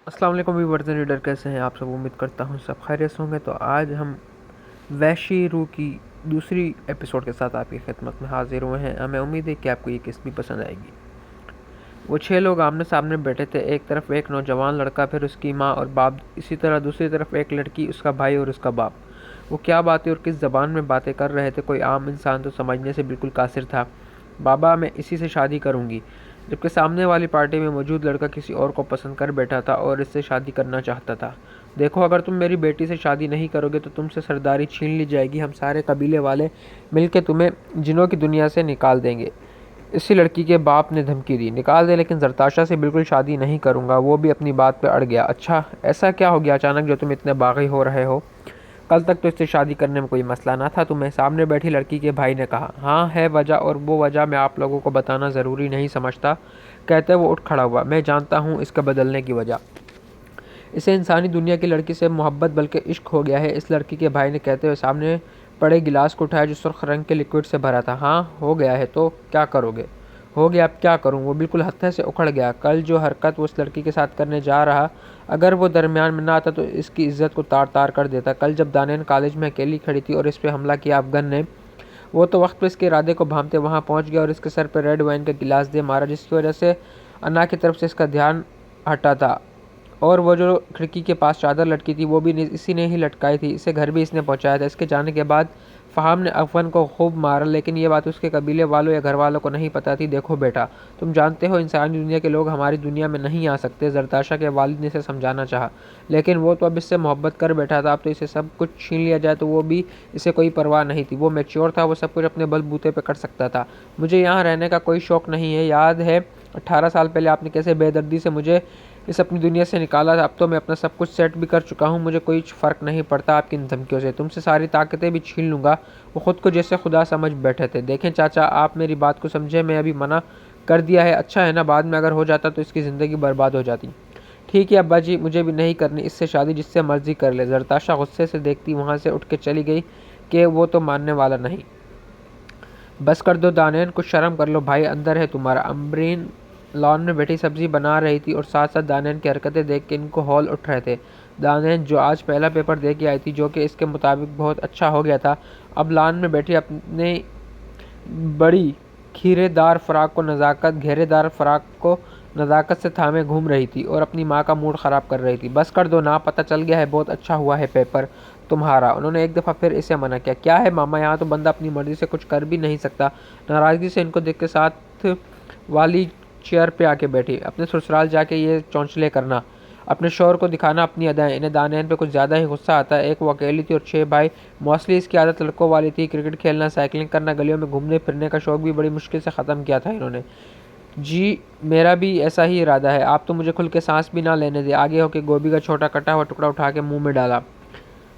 अस्सलाम वालेकुम version reader, कैसे हैं आप सब? उम्मीद करता हूँ सब खैरियत होंगे। तो आज हम वैशी रू की दूसरी एपिसोड के साथ आपकी खिदमत में हाजिर हुए हैं। हमें उम्मीद है कि आपको ये किस्त भी पसंद आएगी। वो 6 लोग आमने सामने बैठे थे। एक तरफ एक नौजवान लड़का, फिर उसकी माँ और बाप, इसी तरह दूसरी तरफ एक लड़की, उसका भाई और उसका बाप। वो क्या बातें और किस ज़बान में बातें कर रहे थे, कोई आम इंसान तो समझने से बिल्कुल कासिर था। बाबा, मैं इसी से शादी करूंगी। जबकि सामने वाली पार्टी में मौजूद लड़का किसी और को पसंद कर बैठा था और इससे शादी करना चाहता था। देखो, अगर तुम मेरी बेटी से शादी नहीं करोगे तो तुमसे सरदारी छीन ली जाएगी। हम सारे कबीले वाले मिलकर तुम्हें जिनों की दुनिया से निकाल देंगे। इसी लड़की के बाप ने धमकी दी। निकाल दे, लेकिन जरताशा से बिल्कुल शादी नहीं करूंगा। वो भी अपनी बात पे अड़ गया। अच्छा, ऐसा क्या हो गया अचानक जो तुम इतने बागी हो रहे हो? कल तक तो इससे शादी करने में कोई मसला ना था तुम्हें। सामने बैठी लड़की के भाई ने कहा। हाँ, है वजह, और वो वजह मैं आप लोगों को बताना ज़रूरी नहीं समझता, कहते वो उठ खड़ा हुआ। मैं जानता हूँ इसका बदलने की वजह। इसे इंसानी दुनिया की लड़की से मोहब्बत बल्कि इश्क हो गया है, इस लड़की के भाई ने कहते हुए सामने पड़े गिलास को उठाया जो सुर्ख रंग के लिक्विड से भरा था। हाँ, हो गया है तो क्या करोगे? हो गया, अब क्या करूँ? वो बिल्कुल हत्थे से उखड़ गया। कल जो हरकत वो उस लड़की के साथ करने जा रहा, अगर वो दरमियान में ना आता तो इसकी इज्जत को तार तार कर देता। कल जब दानियान कॉलेज में अकेली खड़ी थी और इस पर हमला किया अफगन ने, वो तो वक्त पे इसके इरादे को भांपते वहाँ पहुँच गया और इसके सर पर रेड वाइन का गिलास दे मारा, जिसकी वजह से अन्ना की तरफ से इसका ध्यान हटा था। और वो जो खिड़की के पास चादर लटकी थी वो भी इसी ने ही लटकाई थी। इसे घर भी इसने पहुंचाया था। इसके जाने के बाद फ़हाम ने अफगन को खूब मारा, लेकिन ये बात उसके कबीले वालों या घर वालों को नहीं पता थी। देखो बेटा, तुम जानते हो इंसानी दुनिया के लोग हमारी दुनिया में नहीं आ सकते। जरताशा के वालिद ने इसे समझाना चाहा, लेकिन वो तो अब इससे मोहब्बत कर बैठा था। अब तो इसे सब कुछ छीन लिया जाए तो वो भी इसे कोई परवाह नहीं थी। वो मैच्योर था, वो सब कुछ अपने बलबूते पर कर सकता था। मुझे यहाँ रहने का कोई शौक़ नहीं है। याद है 18 साल पहले आपने कैसे बेदर्दी से मुझे इस अपनी दुनिया से निकाला था। अब तो मैं अपना सब कुछ सेट भी कर चुका हूँ। मुझे कोई फ़र्क नहीं पड़ता आपकी इन धमकियों से। तुमसे सारी ताकतें भी छीन लूँगा। वो खुद को जैसे खुदा समझ बैठे थे। देखें चाचा, आप मेरी बात को समझे। मैं अभी मना कर दिया है, अच्छा है ना? बाद में अगर हो जाता तो इसकी ज़िंदगी बर्बाद हो जाती। ठीक है अब्बा जी, मुझे भी नहीं करनी इससे शादी, जिससे मर्जी कर ले। जरताशा गुस्से से देखती वहाँ से उठ के चली गई कि वो तो मानने वाला नहीं। बस कर दो दानियान, कुछ शर्म कर लो। भाई अंदर है तुम्हारा। अम्बरीन लॉन में बैठी सब्जी बना रही थी और साथ साथ दानियान की हरकतें देख के इनको हौल उठ रहे थे। दानियान जो आज पहला पेपर दे के आई थी, जो कि इसके मुताबिक बहुत अच्छा हो गया था, अब लॉन में बैठी अपने बड़ी घेरेदार फ्राक को नज़ाकत से थामे घूम रही थी और अपनी माँ का मूड ख़राब कर रही थी। बस कर दो ना, पता चल गया है बहुत अच्छा हुआ है पेपर तुम्हारा। उन्होंने एक दफ़ा फिर इसे मना किया। क्या है मामा, यहाँ तो बंदा अपनी मर्ज़ी से कुछ कर भी नहीं सकता। नाराज़गी से इनको देख के साथ वाली चेयर पे आके बैठी। अपने ससुराल जाके ये चौंचले करना, अपने शौहर को दिखाना अपनी अदाएं। इन्हें दानियान पे कुछ ज़्यादा ही गुस्सा आता है। एक वो अकेली थी और 6 भाई। मोस्टली इसकी आदत लड़कों वाली थी। क्रिकेट खेलना, साइकिलिंग करना, गलियों में घूमने फिरने का शौक भी बड़ी मुश्किल से ख़त्म किया था इन्होंने। जी, मेरा भी ऐसा ही इरादा है। आप तो मुझे खुल के सांस भी ना लेने दे। आगे होके गोभी का छोटा कटा हुआ टुकड़ा उठा के मुंह में डाला।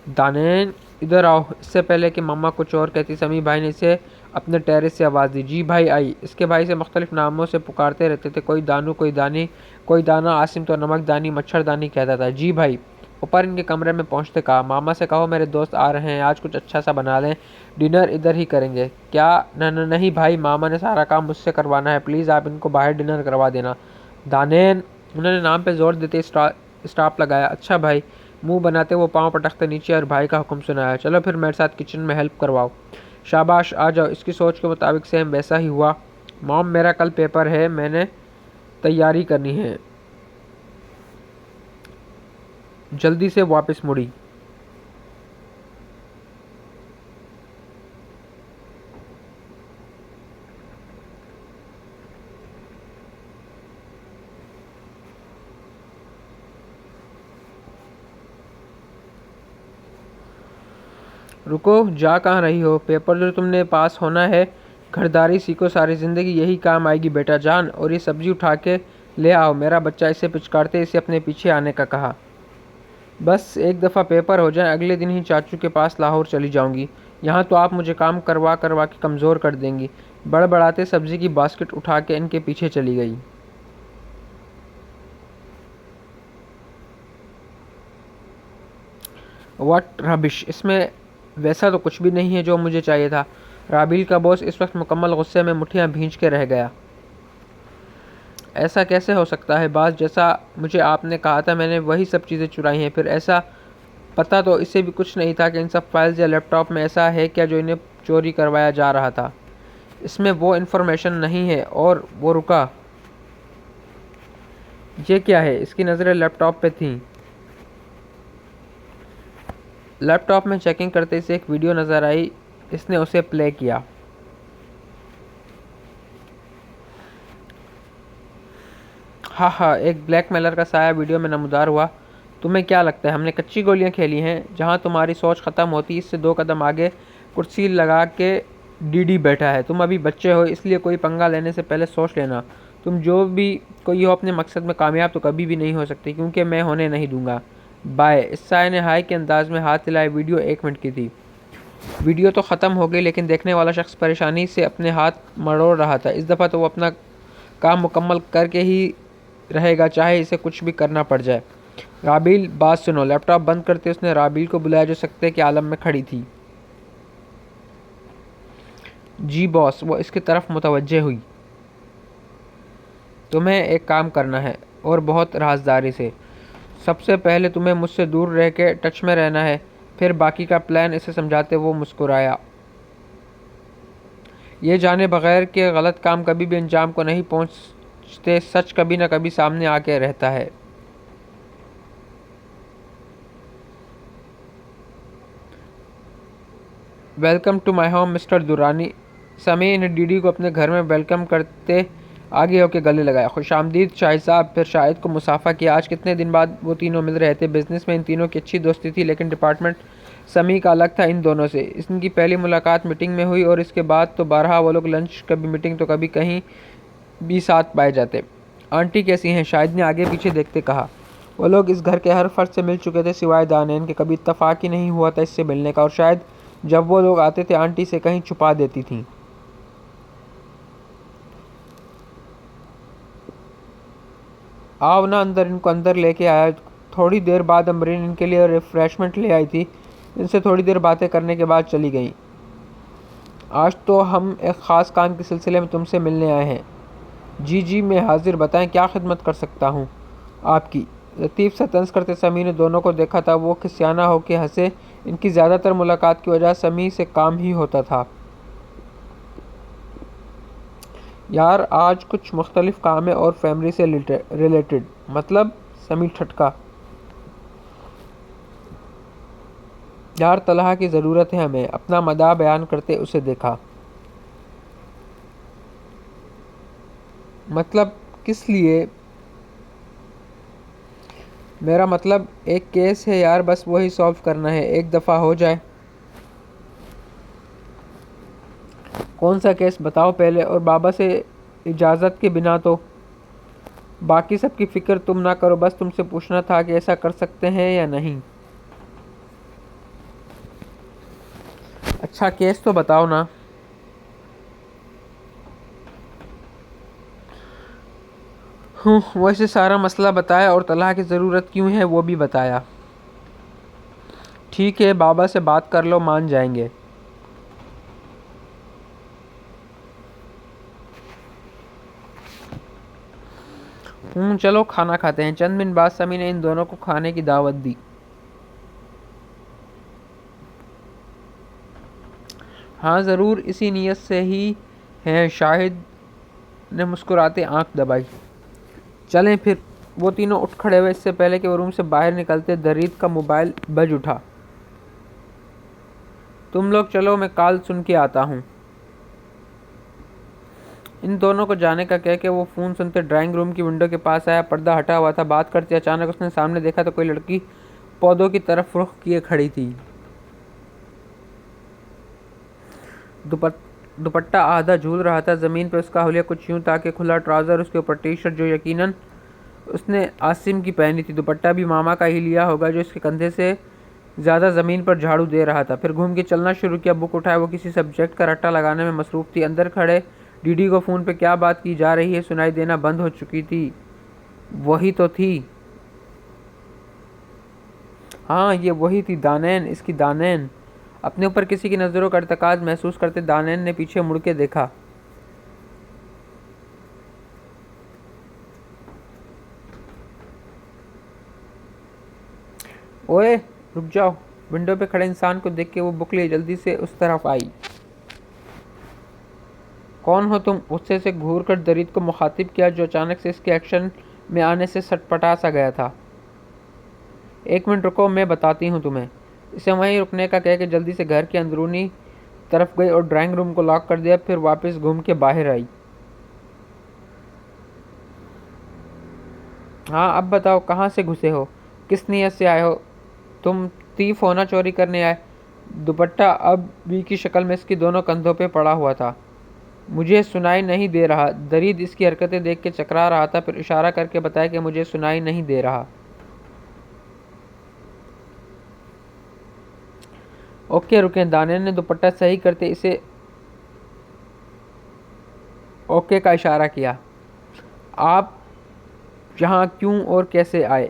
दानियान, इधर आओ। इससे पहले कि मम्मा कुछ और कहती, समी भाई ने इसे अपने टेरेस से आवाज़ दी। जी भाई आई। इसके भाई से मुख्तलिफ नामों से पुकारते रहते थे। कोई दानू, कोई दानी, कोई दाना। आसिम तो नमकदानी, मच्छरदानी कहता था। जी भाई। ऊपर इनके कमरे में पहुंचते कहा, मामा से कहो मेरे दोस्त आ रहे हैं, आज कुछ अच्छा सा बना लें, डिनर इधर ही करेंगे। क्या? न नहीं भाई, मामा ने सारा काम मुझसे करवाना है। प्लीज़ आप इनको बाहर डिनर करवा देना। दानेन, उन्होंने नाम पे जोर देते स्टॉप लगाया। अच्छा भाई। मुंह बनाते वो पाँव पटकते नीचे और भाई का हुक्म सुनाया। चलो फिर मेरे साथ किचन में हेल्प करवाओ। शाबाश, आ जाओ। इसकी सोच के मुताबिक सेम वैसा ही हुआ। मॉम, मेरा कल पेपर है, मैंने तैयारी करनी है। जल्दी से वापस मुड़ी। रुको, जा कहाँ रही हो? पेपर जो तुमने पास होना है। घरदारी सीखो, सारी ज़िंदगी यही काम आएगी बेटा जान। और ये सब्ज़ी उठा के ले आओ। मेरा बच्चा इसे पिचकारते इसे अपने पीछे आने का कहा। बस एक दफ़ा पेपर हो जाए, अगले दिन ही चाचू के पास लाहौर चली जाऊंगी। यहाँ तो आप मुझे काम करवा करवा के कमज़ोर कर देंगी। बड़बड़ाते सब्ज़ी की बास्केट उठा के इनके पीछे चली गई। व्हाट रबिश, इसमें वैसा तो कुछ भी नहीं है जो मुझे चाहिए था। राबील का बॉस इस वक्त मुकम्मल गुस्से में मुट्ठियाँ भींच के रह गया। ऐसा कैसे हो सकता है बास? जैसा मुझे आपने कहा था मैंने वही सब चीज़ें चुराई हैं। फिर ऐसा पता तो इससे भी कुछ नहीं था कि इन सब फाइल्स या लैपटॉप में ऐसा है क्या जो इन्हें चोरी करवाया जा रहा था। इसमें वो इन्फॉर्मेशन नहीं है। और वो रुका। ये क्या है? इसकी नज़रें लैपटॉप पे थीं। लैपटॉप में चेकिंग करते इसे एक वीडियो नज़र आई। इसने उसे प्ले किया। हाँ हाँ, एक ब्लैकमेलर का साया वीडियो में नमूदार हुआ। तुम्हें क्या लगता है हमने कच्ची गोलियां खेली हैं? जहां तुम्हारी सोच ख़त्म होती इससे 2 कदम आगे कुर्सी लगा के डीडी बैठा है। तुम अभी बच्चे हो, इसलिए कोई पंगा लेने से पहले सोच लेना। तुम जो भी कोई हो अपने मकसद में कामयाब तो कभी भी नहीं हो सकती, क्योंकि मैं होने नहीं दूंगा। बाय। इस साय ने हाय के अंदाज में हाथ हिलाए। वीडियो 1 मिनट की थी। वीडियो तो ख़त्म हो गई, लेकिन देखने वाला शख्स परेशानी से अपने हाथ मरोड़ रहा था। इस दफ़ा तो वो अपना काम मुकम्मल करके ही रहेगा, चाहे इसे कुछ भी करना पड़ जाए। राबील, बात सुनो। लैपटॉप बंद करते उसने राबील को बुलाया जो सकते के आलम में खड़ी थी। जी बॉस। वो इसकी तरफ मुतवज्जे हुई। तुम्हें एक काम करना है, और बहुत राजदारी से। सबसे पहले तुम्हें मुझसे दूर रह के टच में रहना है, फिर बाकी का प्लान। इसे समझाते वो मुस्कुराया। ये जाने बगैर कि गलत काम कभी भी अंजाम को नहीं पहुंचते, सच कभी ना कभी सामने आके रहता है। Welcome to my home mister Durrani. Sami ने डीडी को अपने घर में वेलकम करते आगे होकर गले लगाया। खुशामदीद शाहिद साहब। फिर शाहिद को मुसाफा किया। आज कितने दिन बाद वो तीनों मिल रहे थे। बिजनेस में इन तीनों की अच्छी दोस्ती थी, लेकिन डिपार्टमेंट समी का अलग था इन दोनों से। इनकी पहली मुलाकात मीटिंग में हुई और इसके बाद तो बारहा वो लोग लंच, कभी मीटिंग तो कभी कहीं भी साथ पाए जाते। आंटी कैसी हैं? शाहिद ने आगे पीछे देखते कहा। वो लोग इस घर के हर फर्द से मिल चुके थे सिवाय दानैन के। कभी इत्तफाक ही नहीं हुआ था इससे मिलने का, और शायद जब वो लोग आते थे आंटी से कहीं छुपा देती थीं। आओ ना अंदर। इनको अंदर लेके आया। थोड़ी देर बाद अमरीन इनके लिए रिफ्रेशमेंट ले आई थी। इनसे थोड़ी देर बातें करने के बाद चली गई। आज तो हम एक ख़ास काम के सिलसिले में तुमसे मिलने आए हैं। जी जी मैं हाजिर, बताएं क्या खिदमत कर सकता हूँ आपकी। लतीफ़ सा तंज करते समी ने दोनों को देखा था। वो खिसियाना होकर हंसे। इनकी ज़्यादातर मुलाकात की वजह समी से काम ही होता था। यार आज कुछ मुख्तलिफ काम है और फैमिली से रिलेटेड। मतलब? समी ठटका। यार तलहा की ज़रूरत है हमें। अपना मदा बयान करते उसे देखा। मतलब किस लिए? मेरा मतलब एक केस है यार, बस वही सॉल्व करना है, एक दफ़ा हो जाए। कौन सा केस बताओ पहले, और बाबा से इजाज़त के बिना तो। बाकी सब की फ़िक्र तुम ना करो, बस तुमसे पूछना था कि ऐसा कर सकते हैं या नहीं। अच्छा केस तो बताओ ना। वैसे सारा मसला बताया और तलाक की ज़रूरत क्यों है वो भी बताया। ठीक है बाबा से बात कर लो, मान जाएंगे। चलो खाना खाते हैं। चंद दिन बाद समी ने इन दोनों को खाने की दावत दी। हाँ ज़रूर, इसी नीयत से ही है। शाहिद ने मुस्कुराते आंख दबाई। चलें फिर। वो तीनों उठ खड़े हुए। इससे पहले कि वो रूम से बाहर निकलते दरीद का मोबाइल बज उठा। तुम लोग चलो, मैं कॉल सुन के आता हूँ। इन दोनों को जाने का कह के वो फ़ोन सुनते ड्राइंग रूम की विंडो के पास आया। पर्दा हटा हुआ था। बात करते अचानक उसने सामने देखा तो कोई लड़की पौधों की तरफ रुख किए खड़ी थी। दुपट्टा आधा झूल रहा था ज़मीन पर। उसका हुलिया कुछ यूं था कि खुला ट्राउज़र, उसके ऊपर टी शर्ट जो यकीनन उसने आसिम की पहनी थी। दुपट्टा भी मामा का ही लिया होगा जो इसके कंधे से ज़्यादा ज़मीन पर झाड़ू दे रहा था। फिर घूम के चलना शुरू किया। बुक उठाया। वो किसी सब्जेक्ट का रट्टा लगाने में मसरूफ़ थी। अंदर खड़े डीडी को फ़ोन पे क्या बात की जा रही है सुनाई देना बंद हो चुकी थी। वही तो थी। हाँ ये वही थी, दानैन, इसकी दानैन। अपने ऊपर किसी की नज़रों का इर्तिकाज़ महसूस करते दानैन ने पीछे मुड़ के देखा। ओए रुक जाओ। विंडो पे खड़े इंसान को देख के वो बुकली जल्दी से उस तरफ आई। कौन हो तुम? गुस्से से घूर कर दरीद को मुखातिब किया, जो अचानक से इसके एक्शन में आने से सटपटा सा गया था। 1 मिनट रुको, मैं बताती हूँ तुम्हें। इसे वहीं रुकने का कह के जल्दी से घर के अंदरूनी तरफ गई और ड्राइंग रूम को लॉक कर दिया, फिर वापस घूम के बाहर आई। हाँ अब बताओ, कहाँ से घुसे हो? किस नीयत से आए हो? तुम तीफ हो ना, चोरी करने आए? दुपट्टा अब बी की शक्ल में इसकी दोनों कंधों पे पड़ा हुआ था। मुझे सुनाई नहीं दे रहा। दरीद इसकी हरकतें देख के चकरा रहा था, फिर इशारा करके बताया कि मुझे सुनाई नहीं दे रहा। ओके रुके। दानियल ने दुपट्टा सही करते इसे ओके का इशारा किया। आप यहाँ क्यों और कैसे आए?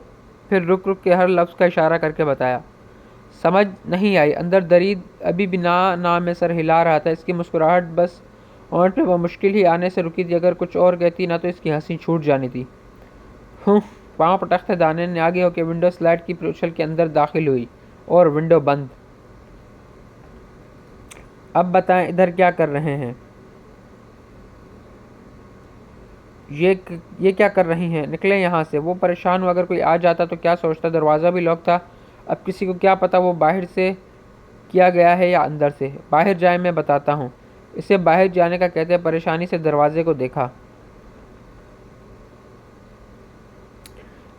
फिर रुक रुक के हर लफ्ज़ का इशारा करके बताया। समझ नहीं आई। अंदर दरीद अभी भी ना ना में सर हिला रहा था। इसकी मुस्कुराहट बस होंठ पे मुश्किल ही आने से रुकी थी। अगर कुछ और कहती ना तो इसकी हंसी छूट जानी थी। पाँव पटकते दानियल ने आगे होकर विंडो स्लाइड की उछल के अंदर दाखिल हुई और विंडो बंद। अब बताएं, इधर क्या कर रहे हैं? ये क्या कर रही हैं? निकले यहाँ से। वो परेशान हुआ, अगर कोई आ जाता तो क्या सोचता? दरवाज़ा भी लॉक था। अब किसी को क्या पता वो बाहर से किया गया है या अंदर से। बाहर जाए, मैं बताता हूँ। इसे बाहर जाने का कहते हैं। परेशानी से दरवाजे को देखा।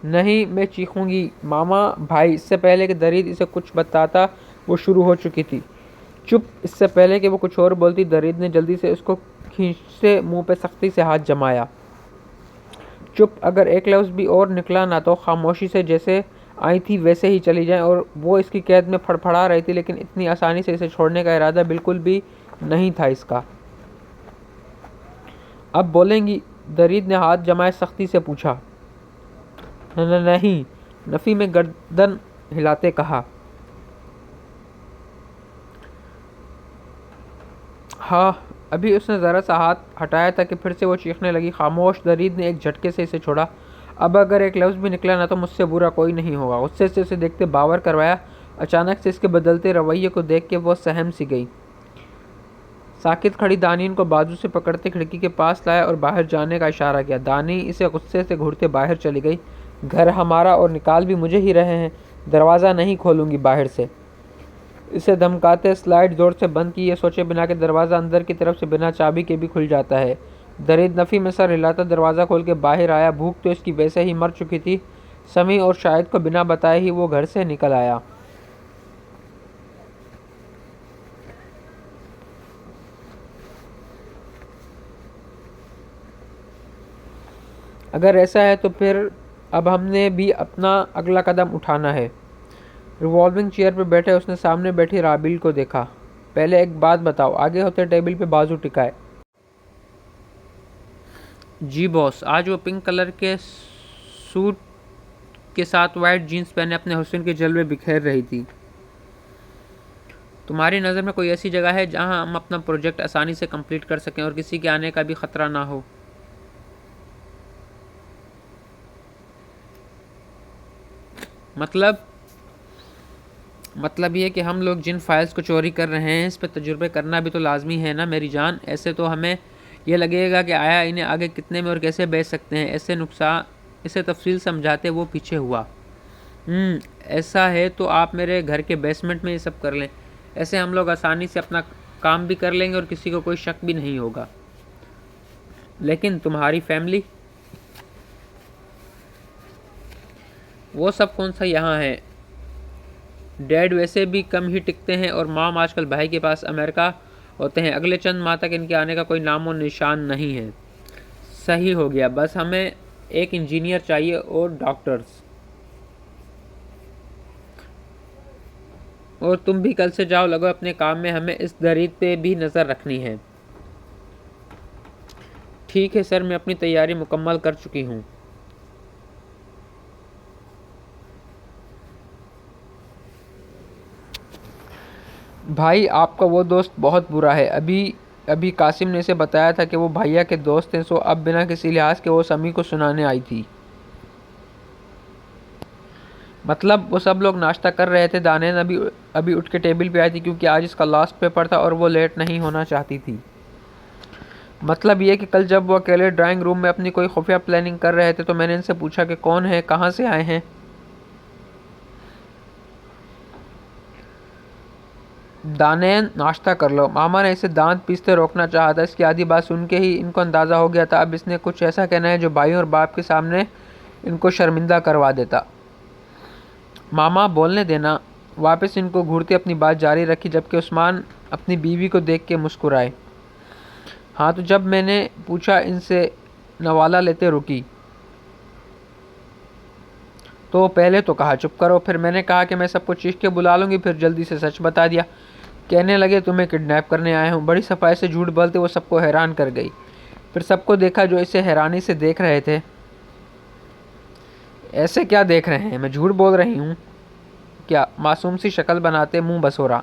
नहीं, मैं चीखूंगी। मामा भाई। इससे पहले कि दरीद इसे कुछ बताता वो शुरू हो चुकी थी। चुप। इससे पहले कि वो कुछ और बोलती, दरीद ने जल्दी से उसको खींचते मुंह पे सख्ती से हाथ जमाया। चुप। अगर एक लफ्ज़ भी और निकला ना तो खामोशी से जैसे आई थी वैसे ही चली जाए। और वो इसकी कैद में फड़फड़ा रही थी, लेकिन इतनी आसानी से इसे छोड़ने का इरादा बिल्कुल भी नहीं था इसका। अब बोलेंगी? दरीद ने हाथ जमाए सख्ती से पूछा। नहीं, नफ़ी में गर्दन हिलाते कहा। हाँ। अभी उसने ज़रा सा हाथ हटाया था कि फिर से वो चीखने लगी। खामोश। दरीद ने एक झटके से इसे छोड़ा। अब अगर एक लफ्ज़ भी निकला ना तो मुझसे बुरा कोई नहीं होगा। गुस्से से उसे देखते बावर करवाया। अचानक से इसके बदलते रवैये को देख के वो सहम सी गई। साकित खड़ी दानी को बाजू से पकड़ते खिड़की के पास लाया और बाहर जाने का इशारा किया। दानी इसे गुस्से से घूरते बाहर चली गई। घर हमारा और निकाल भी मुझे ही रहे हैं। दरवाज़ा नहीं खोलूंगी बाहर से। इसे धमकाते स्लाइड जोर से बंद की, ये सोचे बिना कि दरवाज़ा अंदर की तरफ से बिना चाबी के भी खुल जाता है। दरीद नफ़ी में सर हिलाता दरवाज़ा खोल के बाहर आया। भूख तो इसकी वैसे ही मर चुकी थी। समी और शाहिद को बिना बताए ही वो घर से निकल आया। अगर ऐसा है तो फिर अब हमने भी अपना अगला कदम उठाना है। रिवॉल्विंग चेयर पर बैठे उसने सामने बैठी राबिल को देखा। पहले एक बात बताओ। आगे होते टेबल पे बाजू टिकाए। जी बॉस। आज वो पिंक कलर के सूट के साथ वाइट जीन्स पहने अपने हुस्न के जलवे बिखेर रही थी। तुम्हारी नज़र में कोई ऐसी जगह है जहां हम अपना प्रोजेक्ट आसानी से कंप्लीट कर सकें और किसी के आने का भी ख़तरा ना हो? मतलब ये कि हम लोग जिन फाइल्स को चोरी कर रहे हैं इस पर तजुर्बे करना भी तो लाजमी है ना मेरी जान। ऐसे तो हमें ये लगेगा कि आया इन्हें आगे कितने में और कैसे बेच सकते हैं। ऐसे नुकसान इसे तफसील समझाते वो पीछे हुआ। ऐसा है तो आप मेरे घर के बेसमेंट में ये सब कर लें। ऐसे हम लोग आसानी से अपना काम भी कर लेंगे और किसी को कोई शक भी नहीं होगा। लेकिन तुम्हारी फैमिली? वो सब कौन सा यहाँ है? डैड वैसे भी कम ही टिकते हैं और माम आजकल भाई के पास अमेरिका होते हैं। अगले चंद माह तक इनके आने का कोई नामो निशान नहीं है। सही हो गया। बस हमें एक इंजीनियर चाहिए और डॉक्टर्स। और तुम भी कल से जाओ लगो अपने काम में। हमें इस दरीद पे भी नज़र रखनी है। ठीक है सर, मैं अपनी तैयारी मुकम्मल कर चुकी हूँ। भाई आपका वो दोस्त बहुत बुरा है। अभी अभी कासिम ने इसे बताया था कि वो भैया के दोस्त हैं, सो अब बिना किसी लिहाज के वो समी को सुनाने आई थी। मतलब वो सब लोग नाश्ता कर रहे थे। दानियाल अभी अभी उठ के टेबल पे आई थी क्योंकि आज इसका लास्ट पेपर था और वो लेट नहीं होना चाहती थी। मतलब ये कि कल जब वो अकेले ड्राइंग रूम में अपनी कोई खुफिया प्लानिंग कर रहे थे तो मैंने इनसे पूछा कि कौन है, कहाँ से आए हैं। दानियाल नाश्ता कर लो। मामा ने इसे दांत पीसते रोकना चाहा था। इसकी आधी बात सुन के ही इनको अंदाज़ा हो गया था अब इसने कुछ ऐसा कहना है जो भाई और बाप के सामने इनको शर्मिंदा करवा देता। मामा बोलने देना। वापस इनको घूरते अपनी बात जारी रखी जबकि उस्मान अपनी बीवी को देख के मुस्कुराए। हाँ तो जब मैंने पूछा इनसे नवाला लेते रुकी तो पहले तो कहा चुप करो, फिर मैंने कहा कि मैं सबको चीख के बुला लूँगी, फिर जल्दी से सच बता दिया। कहने लगे तुम्हें किडनैप करने आए हूँ। बड़ी सफाई से झूठ बोलते वो सबको हैरान कर गई। फिर सबको देखा जो इसे हैरानी से देख रहे थे। ऐसे क्या देख रहे हैं, मैं झूठ बोल रही हूँ क्या? मासूम सी शक्ल बनाते मुंह बसोरा।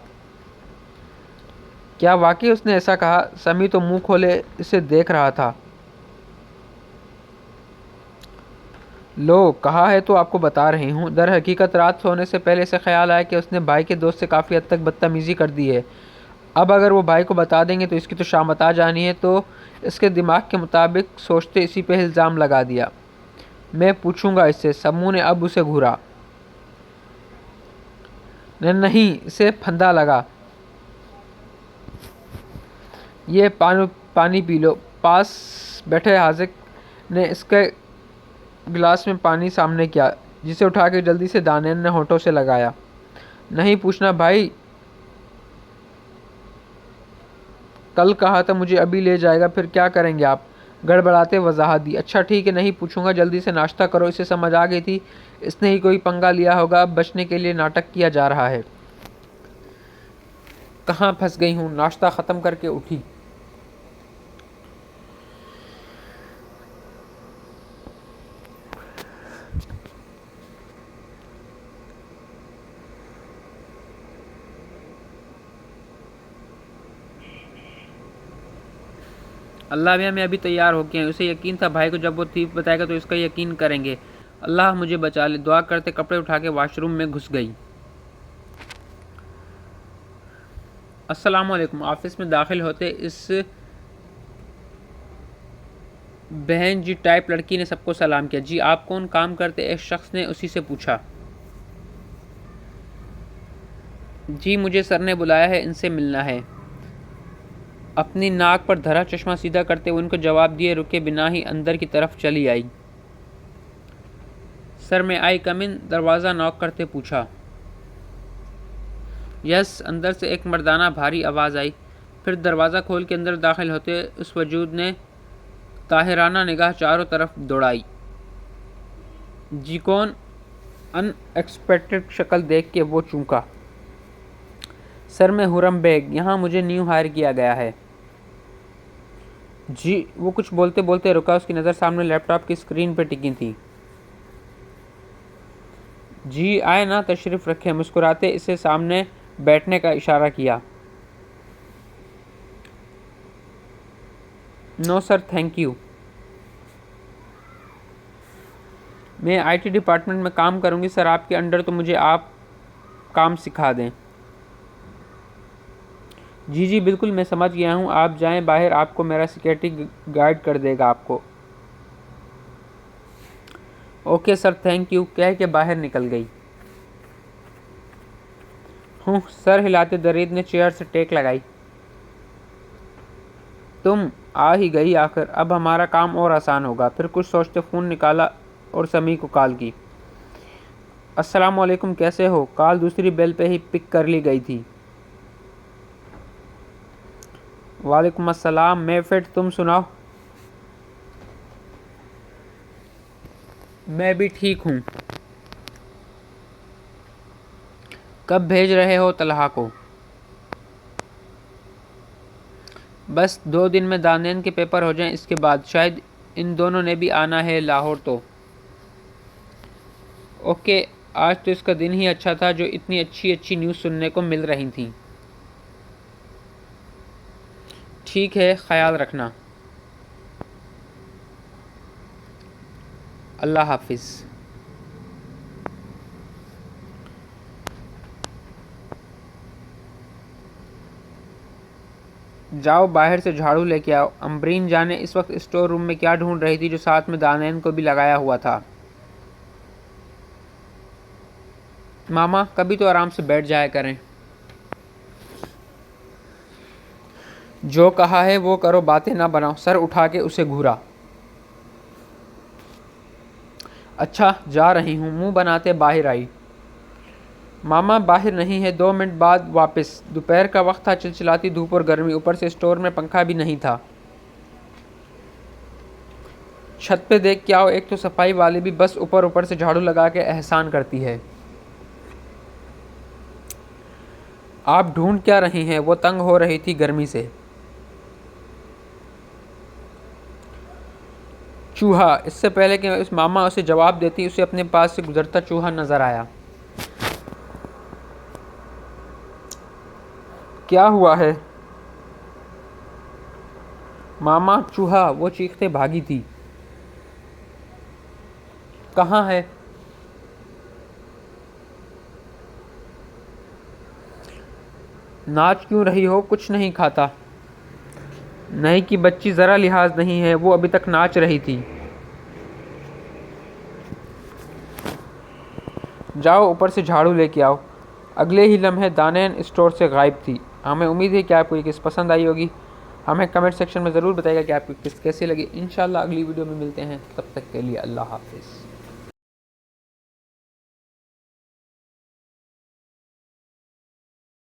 क्या वाकई उसने ऐसा कहा? समी तो मुंह खोले इसे देख रहा था। लो कहा है तो आपको बता रही हूँ। दर हकीकत रात सोने से पहले इसे ख्याल आया कि उसने भाई के दोस्त से काफ़ी हद तक बदतमीज़ी कर दी है। अब अगर वो भाई को बता देंगे तो इसकी तो शामत आ जानी है, तो इसके दिमाग के मुताबिक सोचते इसी पे इल्ज़ाम लगा दिया। मैं पूछूंगा इससे। समूह ने अब उसे घूरा। नहीं, इसे फंदा लगा। ये पानी पी लो। पास बैठे हाजिक ने इसके गिलास में पानी सामने किया जिसे उठा के जल्दी से दानियाल ने होठों से लगाया। नहीं पूछना भाई, कल कहा था मुझे अभी ले जाएगा, फिर क्या करेंगे आप? गड़बड़ाते वजाहत दी। अच्छा ठीक है, नहीं पूछूंगा, जल्दी से नाश्ता करो। इसे समझ आ गई थी इसने ही कोई पंगा लिया होगा, अब बचने के लिए नाटक किया जा रहा है। कहाँ फंस गई हूँ। नाश्ता ख़त्म करके उठी। अल्लाह भैया मैं अभी तैयार हो गया। उसे यकीन था भाई को जब वो थीफ बताएगा तो इसका यकीन करेंगे। अल्लाह मुझे बचा ले। दुआ करते कपड़े उठा के वॉशरूम में घुस गई। अस्सलाम वालेकुम। ऑफिस में दाखिल होते इस बहन जी टाइप लड़की ने सबको सलाम किया। जी आप कौन काम करते? एक शख्स ने उसी से पूछा। जी मुझे सर ने बुलाया है, इनसे मिलना है। अपनी नाक पर धरा चश्मा सीधा करते हुए उनको जवाब दिए रुके बिना ही अंदर की तरफ चली आई। सर में आई कम इन? दरवाज़ा नॉक करते पूछा। यस, अंदर से एक मर्दाना भारी आवाज़ आई। फिर दरवाज़ा खोल के अंदर दाखिल होते उस वजूद ने ताहिराना निगाह चारों तरफ दौड़ाई। जी कौन? अनएक्सपेक्टेड शक्ल देख के वो चूका। सर में हुरम बेग, यहाँ मुझे न्यू हायर किया गया है। जी वो कुछ बोलते बोलते रुका। उसकी नज़र सामने लैपटॉप की स्क्रीन पर टिकी थी। जी आए ना, तशरीफ़ रखे। मुस्कुराते इसे सामने बैठने का इशारा किया। No sir thank you. मैं आईटी डिपार्टमेंट में काम करूंगी सर, आपके अंडर, तो मुझे आप काम सिखा दें। जी जी बिल्कुल, मैं समझ गया हूँ। आप जाएं बाहर, आपको मेरा सिक्योरिटी गाइड कर देगा आपको। ओके सर थैंक यू कह के बाहर निकल गई। हूँ सर हिलाते दरीद ने चेयर से टेक लगाई। तुम आ ही गई आखिर, अब हमारा काम और आसान होगा। फिर कुछ सोचते फ़ोन निकाला और समी को कॉल की। अस्सलाम वालेकुम, कैसे हो? कॉल दूसरी बेल पे ही पिक कर ली गई थी। वालेकुम अस्सलाम, मैं फिट, तुम सुनाओ? मैं भी ठीक हूँ। कब भेज रहे हो तलहा को? बस 2 दिन में दानियाल के पेपर हो जाएं, इसके बाद शायद इन दोनों ने भी आना है लाहौर। तो ओके, आज तो इसका दिन ही अच्छा था जो इतनी अच्छी अच्छी न्यूज़ सुनने को मिल रही थी। ठीक है, ख्याल रखना। अल्लाह हाफिज़। जाओ बाहर से झाड़ू लेके आओ। अम्बरीन जाने इस वक्त स्टोर रूम में क्या ढूंढ रही थी जो साथ में दानैन को भी लगाया हुआ था। मामा कभी तो आराम से बैठ जाया करें। जो कहा है वो करो, बातें ना बनाओ। सर उठा के उसे घूरा। अच्छा जा रही हूँ, मुंह बनाते बाहर आई। मामा बाहर नहीं है, 2 मिनट बाद वापस। दोपहर का वक्त था, चिलचिलाती धूप और गर्मी, ऊपर से स्टोर में पंखा भी नहीं था। छत पे देख के आओ, एक तो सफाई वाली भी बस ऊपर ऊपर से झाड़ू लगा के एहसान करती है। आप ढूंढ क्या रही हैं? वो तंग हो रही थी गर्मी से। चूहा। इससे पहले कि उस मामा उसे जवाब देती, उसे अपने पास से गुजरता चूहा नजर आया। क्या हुआ है मामा? चूहा। वो चीखते भागी थी। कहाँ है? नाच क्यों रही हो? कुछ नहीं खाता। नहीं कि बच्ची जरा लिहाज नहीं है, वो अभी तक नाच रही थी। जाओ ऊपर से झाड़ू लेके आओ। अगले ही लम्हे दानैन स्टोर से गायब थी। हमें उम्मीद है कि आपको ये किस्त पसंद आई होगी। हमें कमेंट सेक्शन में ज़रूर बताइएगा कि आपको किस्त कैसी लगी। इंशाल्लाह अगली वीडियो में मिलते हैं, तब तक के लिए अल्लाह हाफिज़।